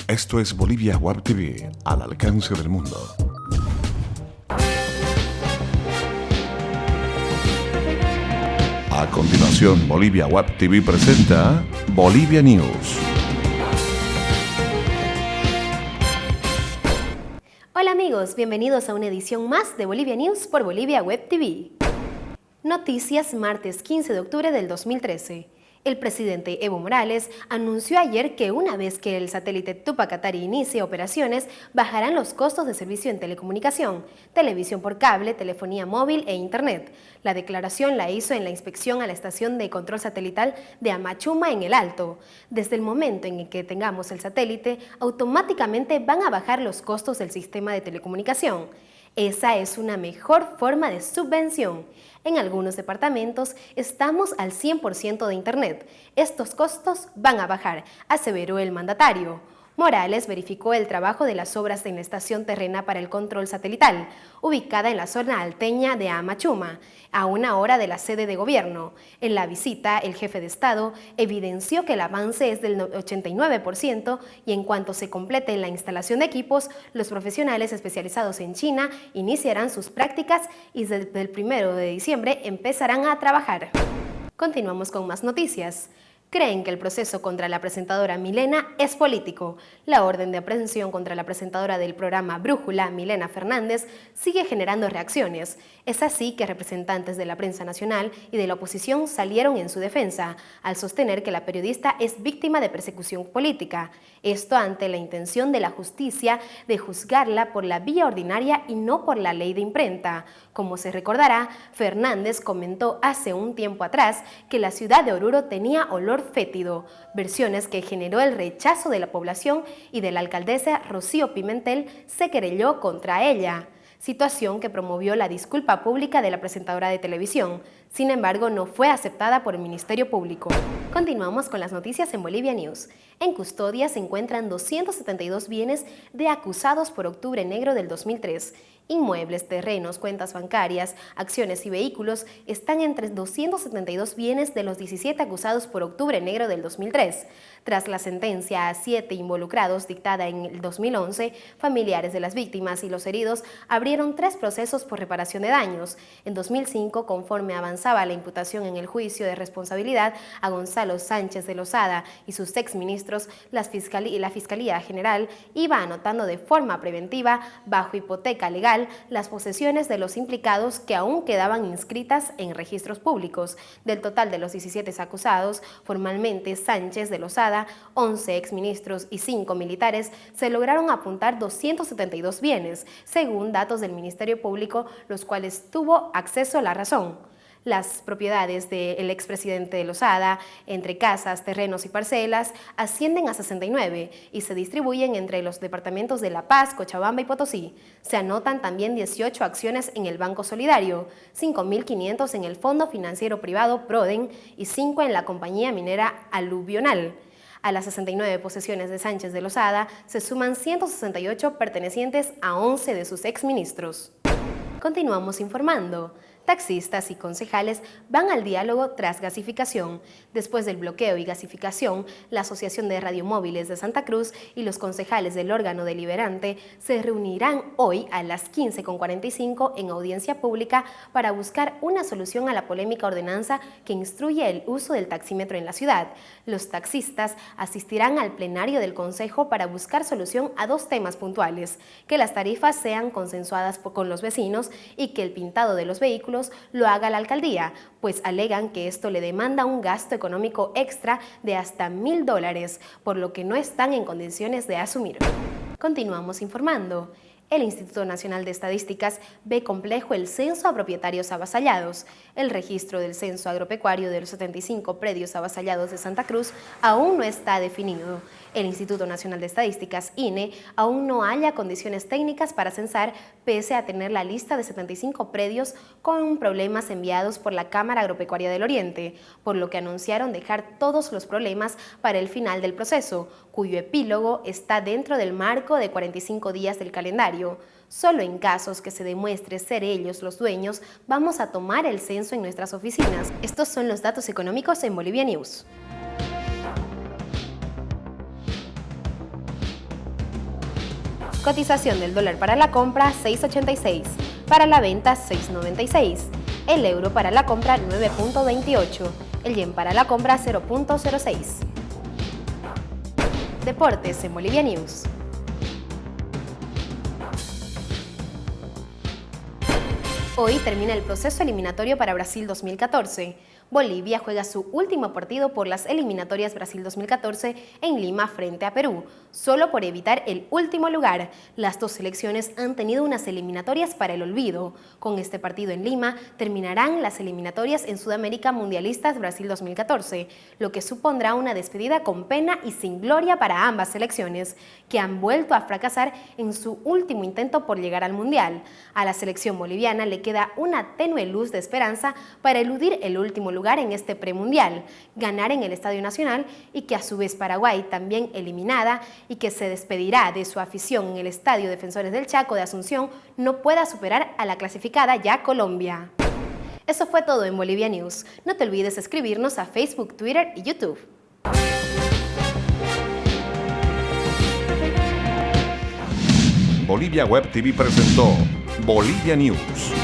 Esto es Bolivia Web TV, al alcance del mundo. A continuación, Bolivia Web TV presenta Bolivia News. Hola amigos, bienvenidos a una edición más de Bolivia News por Bolivia Web TV. Noticias martes 15 de octubre del 2013. El presidente Evo Morales anunció ayer que una vez que el satélite Tupac Katari inicie operaciones, bajarán los costos de servicio en telecomunicación, televisión por cable, telefonía móvil e internet. La declaración la hizo en la inspección a la estación de control satelital de Amachuma en El Alto. Desde el momento en el que tengamos el satélite, automáticamente van a bajar los costos del sistema de telecomunicación. Esa es una mejor forma de subvención. En algunos departamentos estamos al 100% de Internet. Estos costos van a bajar, aseveró el mandatario. Morales verificó el trabajo de las obras en la estación terrena para el control satelital, ubicada en la zona alteña de Amachuma, a una hora de la sede de gobierno. En la visita, el jefe de Estado evidenció que el avance es del 89% y en cuanto se complete la instalación de equipos, los profesionales especializados en China iniciarán sus prácticas y desde el 1 de diciembre empezarán a trabajar. Continuamos con más noticias. Creen que el proceso contra la presentadora Milena es político. La orden de aprehensión contra la presentadora del programa Brújula, Milena Fernández, sigue generando reacciones. Es así que representantes de la prensa nacional y de la oposición salieron en su defensa, al sostener que la periodista es víctima de persecución política. Esto ante la intención de la justicia de juzgarla por la vía ordinaria y no por la ley de imprenta. Como se recordará, Fernández comentó hace un tiempo atrás que la ciudad de Oruro tenía olor fétido, versiones que generó el rechazo de la población y de la alcaldesa Rocío Pimentel se querelló contra ella, situación que promovió la disculpa pública de la presentadora de televisión. Sin embargo, no fue aceptada por el Ministerio Público. Continuamos con las noticias en Bolivia News. En custodia se encuentran 272 bienes de acusados por octubre negro del 2003. Inmuebles, terrenos, cuentas bancarias, acciones y vehículos están entre 272 bienes de los 17 acusados por octubre negro del 2003. Tras la sentencia a 7 involucrados dictada en el 2011, familiares de las víctimas y los heridos abrieron 3 procesos por reparación de daños. En 2005, conforme avanzaba la imputación en el juicio de responsabilidad a Gonzalo Sánchez de Lozada y sus exministros, la Fiscalía General iba anotando de forma preventiva, bajo hipoteca legal, las posesiones de los implicados que aún quedaban inscritas en registros públicos. Del total de los 17 acusados, formalmente Sánchez de Lozada, 11 exministros y 5 militares, se lograron apuntar 272 bienes, según datos del Ministerio Público, los cuales tuvo acceso a la razón. Las propiedades del expresidente Lozada, entre casas, terrenos y parcelas, ascienden a 69 y se distribuyen entre los departamentos de La Paz, Cochabamba y Potosí. Se anotan también 18 acciones en el Banco Solidario, 5.500 en el Fondo Financiero Privado Proden y 5 en la compañía minera Aluvional. A las 69 posesiones de Sánchez de Lozada se suman 168 pertenecientes a 11 de sus exministros. Continuamos informando. Taxistas y concejales van al diálogo tras gasificación. Después del bloqueo y gasificación, la Asociación de Radiomóviles de Santa Cruz y los concejales del órgano deliberante se reunirán hoy a las 15:45 en audiencia pública para buscar una solución a la polémica ordenanza que instruye el uso del taxímetro en la ciudad. Los taxistas asistirán al plenario del Consejo para buscar solución a 2 temas puntuales: que las tarifas sean consensuadas con los vecinos y que el pintado de los vehículos lo haga la alcaldía, pues alegan que esto le demanda un gasto económico extra de hasta $1.000, por lo que no están en condiciones de asumir. Continuamos informando. El Instituto Nacional de Estadísticas ve complejo el censo a propietarios avasallados. El registro del censo agropecuario de los 75 predios avasallados de Santa Cruz aún no está definido. El Instituto Nacional de Estadísticas, INE, aún no halla condiciones técnicas para censar, pese a tener la lista de 75 predios con problemas enviados por la Cámara Agropecuaria del Oriente, por lo que anunciaron dejar todos los problemas para el final del proceso, cuyo epílogo está dentro del marco de 45 días del calendario. Solo en casos que se demuestre ser ellos los dueños, vamos a tomar el censo en nuestras oficinas. Estos son los datos económicos en Bolivia News. Cotización del dólar para la compra 6.86, para la venta 6.96. El euro para la compra 9.28, el yen para la compra 0.06. Deportes en Bolivia News. Hoy termina el proceso eliminatorio para Brasil 2014. Bolivia juega su último partido por las eliminatorias Brasil 2014 en Lima frente a Perú, solo por evitar el último lugar. Las dos selecciones han tenido unas eliminatorias para el olvido. Con este partido en Lima terminarán las eliminatorias en Sudamérica Mundialistas Brasil 2014, lo que supondrá una despedida con pena y sin gloria para ambas selecciones, que han vuelto a fracasar en su último intento por llegar al Mundial. A la selección boliviana le queda una tenue luz de esperanza para eludir el último lugar en este premundial, ganar en el Estadio Nacional y que a su vez Paraguay, también eliminada y que se despedirá de su afición en el Estadio Defensores del Chaco de Asunción, no pueda superar a la clasificada ya Colombia. Eso fue todo en Bolivia News. No te olvides escribirnos a Facebook, Twitter y YouTube. Bolivia Web TV presentó Bolivia News.